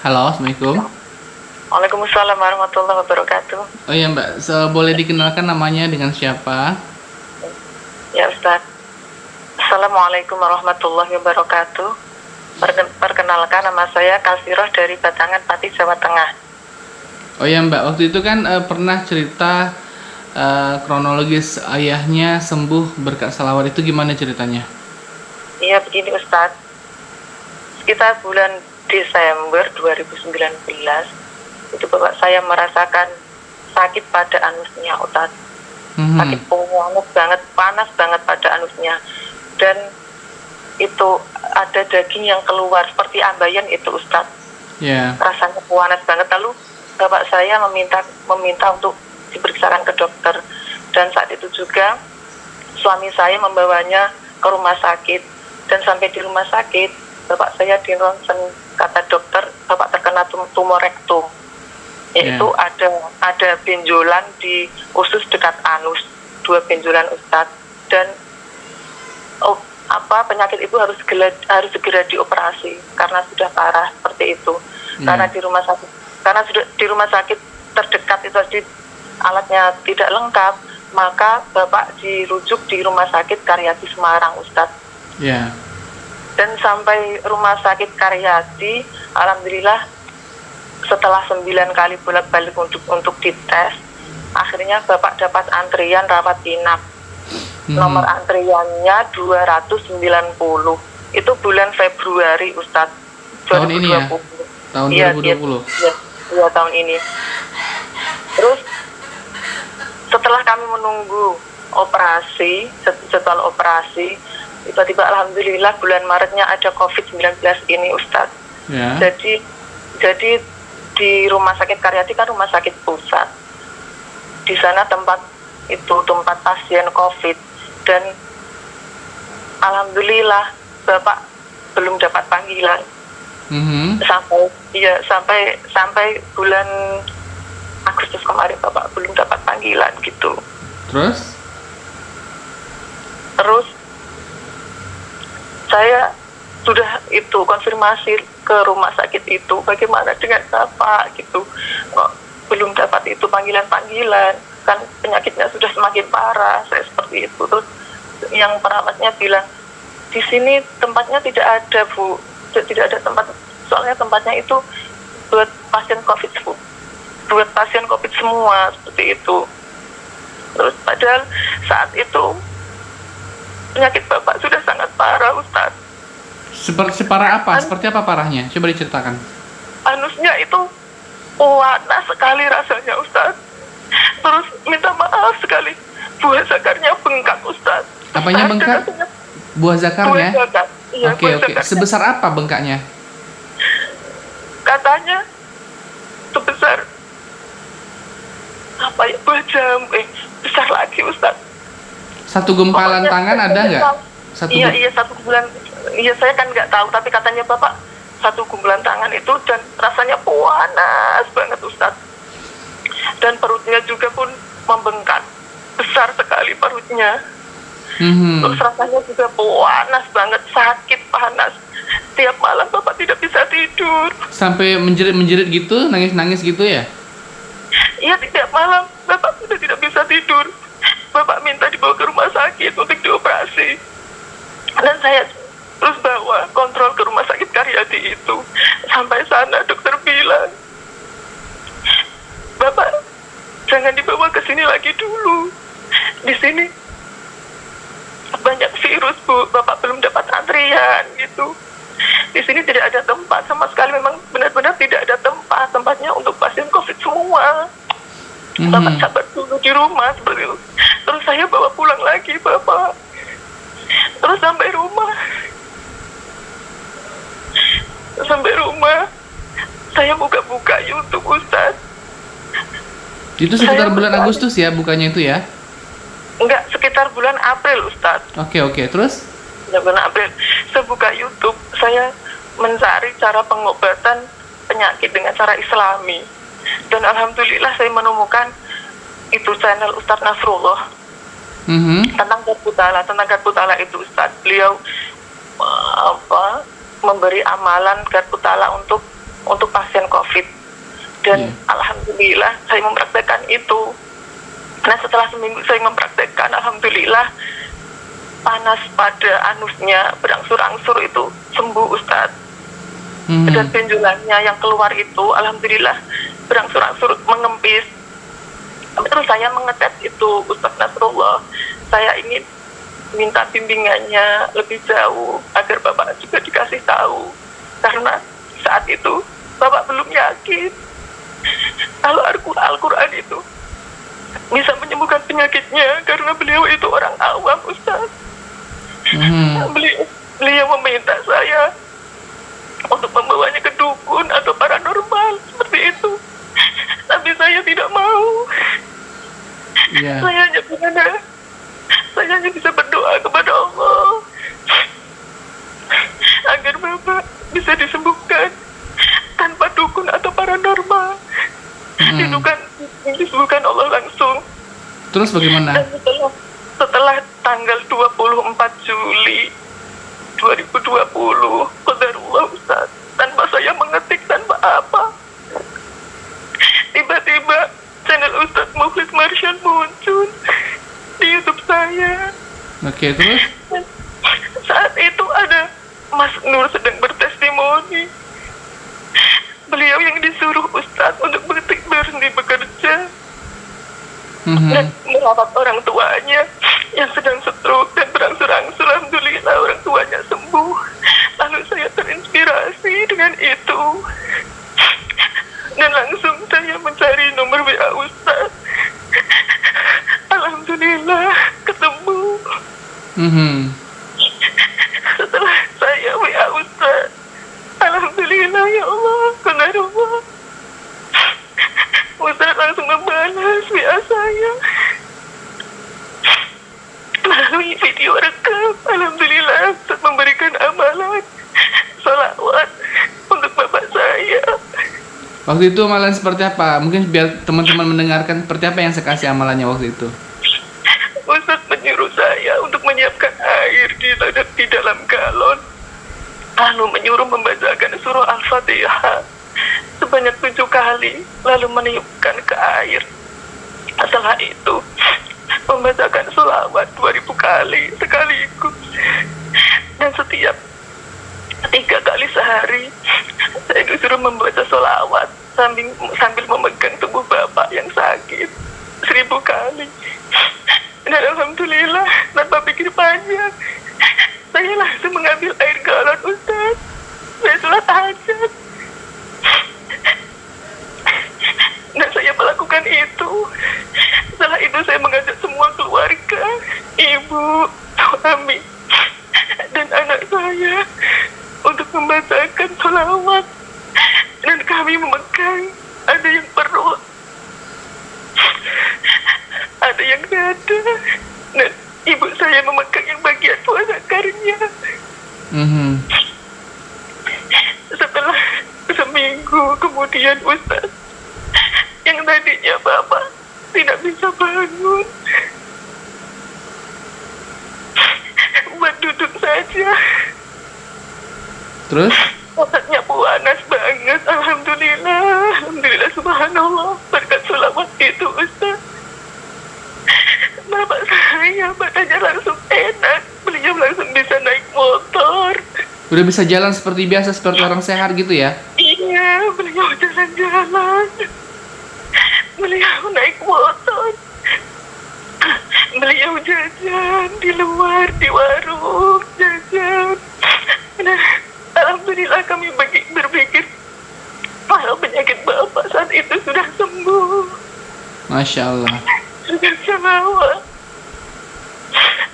Halo, Assalamualaikum. Waalaikumsalam warahmatullahi wabarakatuh. Oh iya Mbak, boleh dikenalkan namanya dengan siapa? Ya Ustaz. Assalamualaikum warahmatullahi wabarakatuh. Perkenalkan, nama saya Kalsiroh dari Batangan, Pati, Jawa Tengah. Oh iya Mbak, waktu itu kan pernah cerita kronologis ayahnya sembuh berkat salawat, itu gimana ceritanya? Iya begini Ustaz. Sekitar bulan Desember 2019 itu bapak saya merasakan sakit pada anusnya Ustaz. Sakit panas banget pada anusnya, dan itu ada daging yang keluar seperti ambayan itu Ustaz. Rasanya panas banget. Lalu bapak saya meminta untuk diperiksakan ke dokter, dan saat itu juga suami saya membawanya ke rumah sakit, dan sampai di rumah sakit bapak saya di ronsen, kata dokter bapak terkena tumor rektum, yaitu ada benjolan di usus dekat anus, 2 benjolan Ustaz, dan penyakit itu harus segera dioperasi karena sudah parah seperti itu. Karena di rumah sakit terdekat itu alatnya tidak lengkap, maka bapak dirujuk di rumah sakit Karyadi Semarang Ustaz. Dan sampai rumah sakit Karyadi, alhamdulillah setelah 9 kali bolak-balik untuk dites, akhirnya bapak dapat antrian rawat inap. Nomor antriannya 290. Itu bulan Februari Ustaz, 2020. Tahun ini ya? Tahun 2020? Iya, tahun ini. Terus setelah kami menunggu operasi, jadwal operasi, tiba-tiba alhamdulillah bulan Maretnya ada COVID-19 ini Ustaz. Jadi di rumah sakit Karyadi kan rumah sakit pusat. Di sana tempat pasien COVID, dan alhamdulillah bapak belum dapat panggilan. Sampai bulan Agustus kemarin bapak belum dapat panggilan gitu. Terus saya sudah konfirmasi ke rumah sakit itu, bagaimana dengan bapak gitu, belum dapat panggilan, kan penyakitnya sudah semakin parah, saya seperti itu. Terus yang perawatnya bilang, di sini tempatnya tidak ada Bu, tidak ada tempat, soalnya tempatnya itu buat pasien COVID Bu, buat pasien COVID semua, seperti itu. Terus padahal saat itu penyakit bapak sudah sangat parah Ustaz. Separah apa? Seperti apa parahnya? Coba diceritakan. Anusnya itu panas sekali rasanya Ustaz. Terus minta maaf sekali, buah zakarnya bengkak Ustaz. Apanya bengkak? Buah zakarnya? Buah zakar. Iya, Oke. Sebesar apa bengkaknya? Katanya sebesar buah jamu, besar lagi Ustaz. Satu gumpalan tangan ada nggak? Satu bulan. Iya, saya kan nggak tahu, tapi katanya bapak satu gumpalan tangan itu, dan rasanya panas banget Ustaz. Dan perutnya juga pun membengkak, besar sekali perutnya. Terus rasanya juga panas banget, sakit, panas. Tiap malam bapak tidak bisa tidur. Sampai menjerit-menjerit gitu, nangis-nangis gitu ya? Iya, tiap malam bapak sudah tidak bisa tidur. Bapak minta dibawa ke rumah sakit untuk dioperasi, dan saya terus bawa kontrol ke rumah sakit Karyadi itu. Sampai sana dokter bilang, bapak jangan dibawa ke sini lagi dulu. Di sini banyak virus Bu, bapak belum dapat antrian gitu. Di sini tidak ada tempat sama sekali, memang benar-benar tidak ada tempatnya untuk pasien COVID semua. Bapak sabar dulu di rumah seperti itu. Terus saya bawa pulang lagi bapak. Terus sampai rumah saya buka YouTube Ustaz. Itu sekitar bulan Agustus ya bukanya itu ya? Enggak, sekitar bulan April Ustaz. Oke, terus? Bulan April saya buka YouTube, saya mencari cara pengobatan penyakit dengan cara Islami, dan alhamdulillah saya menemukan itu channel Ustaz Nasrullah tentang Garputala itu Ustaz. Beliau memberi amalan Garputala untuk untuk pasien COVID. Dan Iya. alhamdulillah saya mempraktekkan itu. Nah setelah seminggu saya mempraktekkan, alhamdulillah panas pada anusnya berangsur-angsur itu sembuh Ustadz. Dan benjolannya yang keluar itu alhamdulillah berangsur-angsur mengempis. Terus saya mengetes itu Ustadz Nasrullah, saya ingin minta bimbingannya lebih jauh agar Bapak juga dikasih tahu, karena saat itu Bapak belum yakin kalau Al-Quran itu bisa menyembuhkan penyakitnya, karena beliau itu orang awam Ustadz. Beliau meminta saya untuk membawanya ke dukun atau paranormal seperti itu, tapi saya tidak mau. Iya. Saya hanya bisa berdoa kepada Allah agar Bapak bisa disembuhkan tanpa dukun atau paranormal. Disembuhkan Allah langsung. Terus bagaimana? Dan setelah tanggal 24 Juli 2020, qadarullah Ustaz, tanpa saya mengetik, tanpa apa, tiba-tiba channel Ustaz Mukhlis Marsyad muncul di YouTube saya. Oke, terus? Saat itu ada Mas Nur sedang bertestimoni. Beliau yang disuruh Ustaz untuk berhenti bekerja dan merawat orang tuanya yang sedang stroke dan berangsur-angsur. Alhamdulillah orang tuanya sembuh. Lalu saya terinspirasi dengan itu dan langsung saya mencari nomor WA Ustaz. Alhamdulillah ketemu. Setelah saya WA Ustaz, alhamdulillah ya Allah, qadarullah, Ustaz langsung membalas WA saya melalui video rekam. Alhamdulillah Ustaz memberikan amalan salawat untuk bapak saya. Waktu itu amalan seperti apa? Mungkin biar teman-teman mendengarkan seperti apa yang saya kasih amalannya waktu itu. Ustaz menyuruh saya untuk menyiapkan air di dalam galon, lalu menyuruh membacakan surah Al-Fatihah sebanyak 7 kali, lalu meniupkan ke air. Setelah itu membacakan sholawat 2000 kali sekaligus, dan setiap 3 kali sehari saya disuruh membaca sholawat sambil memegang tubuh bapak yang sakit 1000 kali. Dan alhamdulillah tanpa pikir panjang saya langsung mengambil air galon Ustaz. Saya sholat hajat dan saya melakukan itu. Setelah itu saya mengajak semua keluarga, ibu, suami, dan anak saya untuk membacakan sholawat. Dan kami memegang, ada yang perut, ada yang dada, dan ibu saya memegang yang bagian puasa karnya. Setelah seminggu kemudian Ustaz, yang tadinya bapak tidak bisa bangun, buat duduk saja, Terus? otaknya panas banget. Alhamdulillah subhanallah, berkat sholawat itu Ustaz, bapak saya badannya langsung enak. Beliau langsung bisa naik motor. Udah bisa jalan seperti biasa, seperti orang sehat gitu ya? Iya, beliau jalan-jalan, beliau naik motor, beliau jajan di luar, di warung, jajan. Nah, alhamdulillah kami berpikir kalau penyakit bapak saat itu sudah sembuh. Masya Allah. Sudah selawat.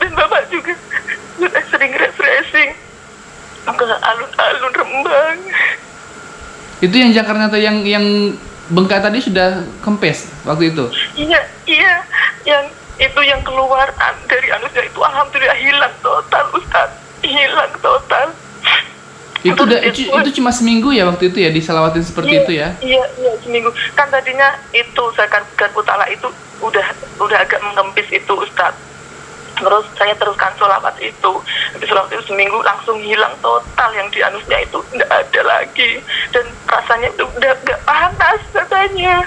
Dan bapak juga sudah sering refreshing ke alun-alun Rembang. Itu yang Jakarta atau yang bengkak tadi sudah kempes waktu itu? Iya, yang itu yang keluar dari anusnya itu alhamdulillah hilang total Ustaz, hilang total. Itu cuma seminggu ya waktu itu ya, diselawatin seperti itu ya? Iya, seminggu. Kan tadinya itu garpu tala itu udah agak mengempis itu Ustaz. Terus saya teruskan sholawat itu. Habis sholawat itu seminggu langsung hilang total, yang di anusnya itu nggak ada lagi. Dan rasanya itu udah nggak panas katanya.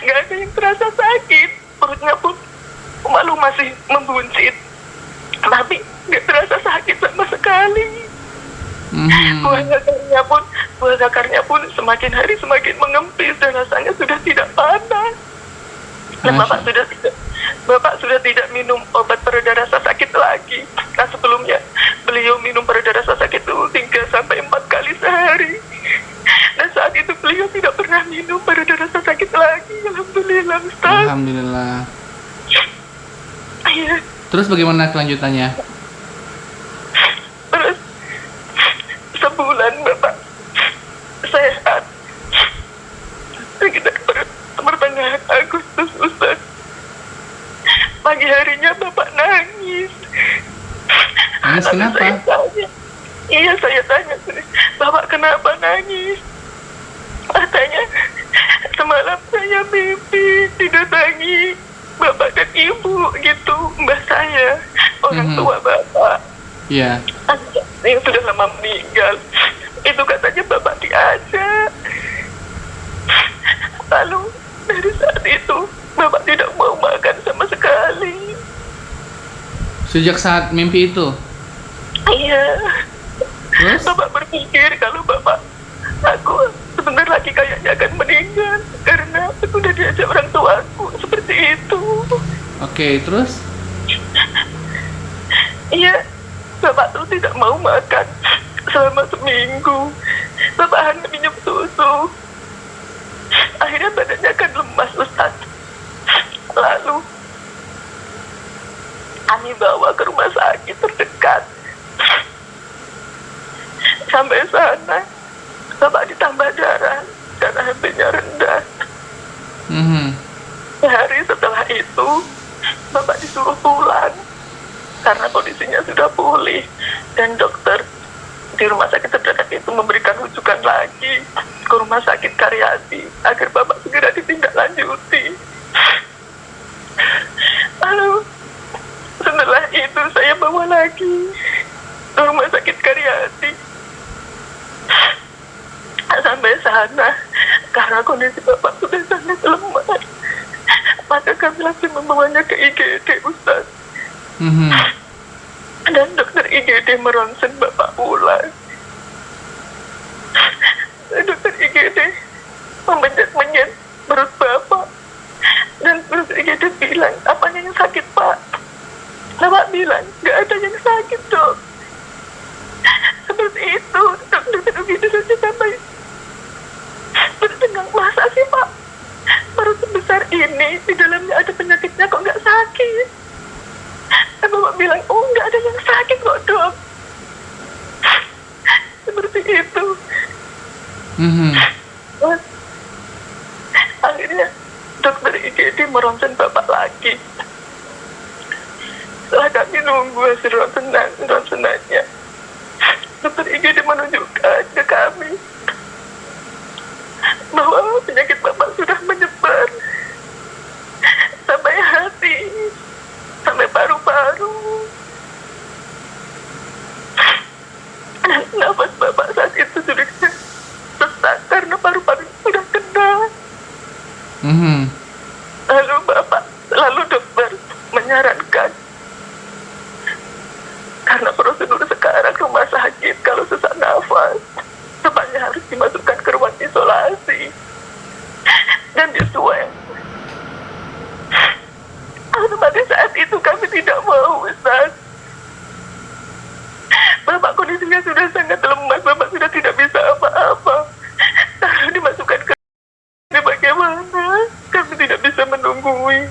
Nggak ada yang terasa sakit. Perutnya pun malu masih membuncit. Tapi nggak terasa sakit sama sekali. Buah zakarnya pun semakin hari semakin mengempis dan rasanya sudah tidak panas. Dan Bapak sudah tidak minum obat pereda rasa sakit lagi. Nah, sebelumnya beliau minum pereda rasa sakit itu 3-4 kali sehari. Dan saat itu beliau tidak pernah minum pereda rasa sakit lagi. Alhamdulillah, Ustaz. Alhamdulillah. Iya. Terus bagaimana kelanjutannya? Terus sebulan Bapak sehat. Sekitar pertengahan Agustus, Ustaz. Pagi harinya Bapak nangis. Nangis kenapa? Saya tanya, Bapak kenapa nangis? Katanya, semalam saya mimpi didatangi Bapak dan Ibu gitu, mbah saya, orang tua Bapak. Iya. Yang sudah lama meninggal. Itu katanya Bapak diajak. Lalu dari saat itu Bapak tidak mau makan sama sekali. Sejak saat mimpi itu? Iya. Terus? Bapak berpikir kalau aku sebentar lagi kayaknya akan meninggal karena aku udah diajak orang tuaku seperti itu. Oke, terus? Iya, Bapak tuh tidak mau makan selama seminggu. Bapak hanya minum susu. Akhirnya badannya kan lemas, Ustaz. Lalu kami bawa ke rumah sakit terdekat. Sampai sana Bapak ditambah darah karena HP-nya rendah. Sehari setelah itu Bapak disuruh pulang karena kondisinya sudah pulih. Dan dokter di rumah sakit terdekat itu memberikan rujukan lagi ke rumah sakit Karyadi agar Bapak segera ditindaklanjuti. Lalu setelah itu saya bawa lagi ke rumah sakit Karyadi. Sampai sana karena kondisi Bapak sudah sangat lemah, maka kami langsung membawanya ke IGD, Ustaz. Dan dokter IGD meronsen Bapak ulang. Dokter IGD membenyat perut Bapak. Dan dokter IGD bilang, apanya yang sakit, Pak? Bapak bilang, nggak ada yang sakit, Dok. Seperti itu, dokter IGD saja sampai berdengang, masa sih, Pak? Perut sebesar ini, di dalamnya ada penyakitnya kok nggak sakit? Dan Bapak bilang, oh nggak ada yang sakit kok, Dok. Seperti itu. Akhirnya dokter IGD meronsen Bapak lagi. Setelah kami nunggu hasil ronsenannya, dokter IGD menunjukkan ke kami bahwa penyakit Bapak sudah menyebar sampai hati, sampai paru-paru. Dan nafas Bapak saat itu sudah sesak karena paru-paru sudah kena. Lalu dokter menyarankan, karena prosedur sekarang rumah sakit kalau sesak nafas Bapaknya harus dimasukkan ke ruang isolasi dan diswab. Pada saat itu kami tidak mau, Ustaz. Bapak kondisinya sudah sangat lemah, Bapak sudah tidak bisa apa-apa. Kalau dimasukkan ke ini bagaimana? Kami tidak bisa menunggui.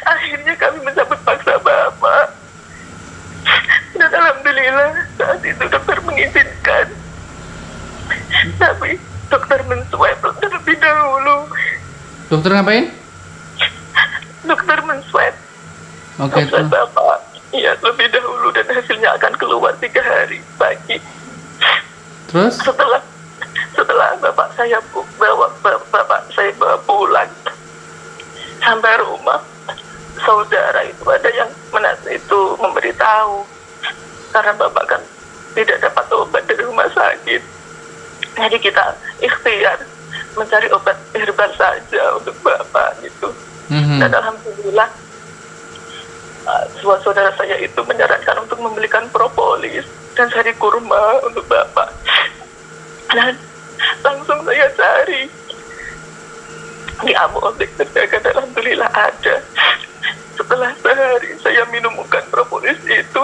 Akhirnya kami mencabut paksa Bapak. Dan alhamdulillah saat itu dokter mengizinkan. Tapi dokter menswab terlebih dahulu. Dokter ngapain? Dokter menswab. Oke, Menswab Bapak. Iya, lebih dahulu dan hasilnya akan keluar 3 hari pagi. Terus? Setelah bapak saya bawa pulang sampai rumah, saudara itu ada yang itu memberitahu, karena Bapak kan tidak dapat obat dari rumah sakit. Jadi kita ikhtiar mencari obat herbal saja untuk Bapak gitu. Dan alhamdulillah saudara saya itu menyarankan untuk membelikan propolis dan sari kurma untuk Bapak. Dan langsung saya cari di apotek terdekat, alhamdulillah ada. Setelah sehari saya minumkan propolis itu,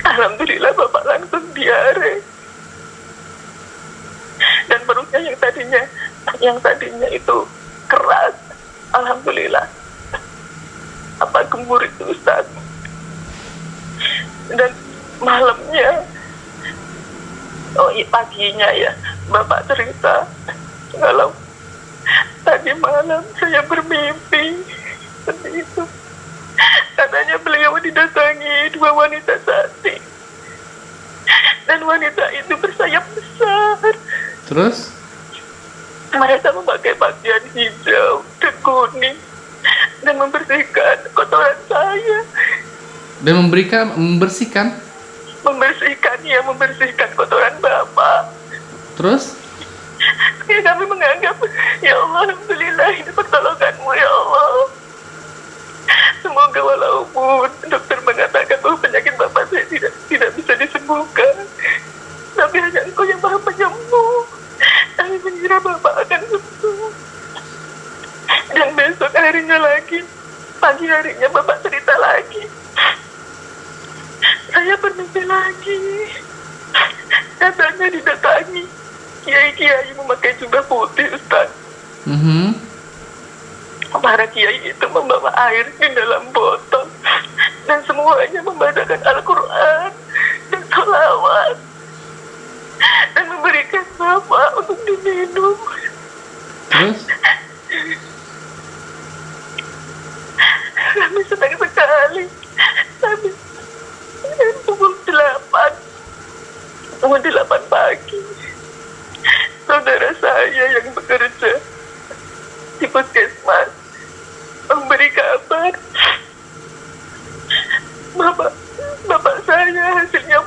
alhamdulillah Bapak langsung diare. Dan perutnya yang tadinya itu keras, alhamdulillah gembur itu Ustaz. Dan malamnya, paginya ya, Bapak cerita kalau tadi malam saya bermimpi seperti itu. Katanya beliau didatangi dua wanita cantik, dan wanita itu bersayap besar. Terus? Mereka memakai pakaian hijau dan kuning dan membersihkan kotoran saya. Dan membersihkan kotoran Bapak. Terus? Ya, kami menganggap, ya Allah, alhamdulillah ini pertolonganmu ya Allah. Semoga walaupun dokter mengatakan bahwa penyakit Bapak saya tidak bisa disembuhkan, tapi hanya Engkau yang Maha Penyembuh. Kami mengira Bapak akan sembuh. Dan besok harinya lagi, pagi harinya Bapak cerita lagi. Saya bermimpi lagi. Katanya didatangi kiai-kiai memakai jubah putih, Ustaz. Para kiai itu membawa air di dalam botol dan semuanya membacakan Al-Quran dan sholawat dan memberikan Bapak untuk diminum. Terus? Kami senang sekali. Kami pukul 8 pagi, saudara saya yang bekerja di puskesmas memberi kabar Bapak saya hasilnya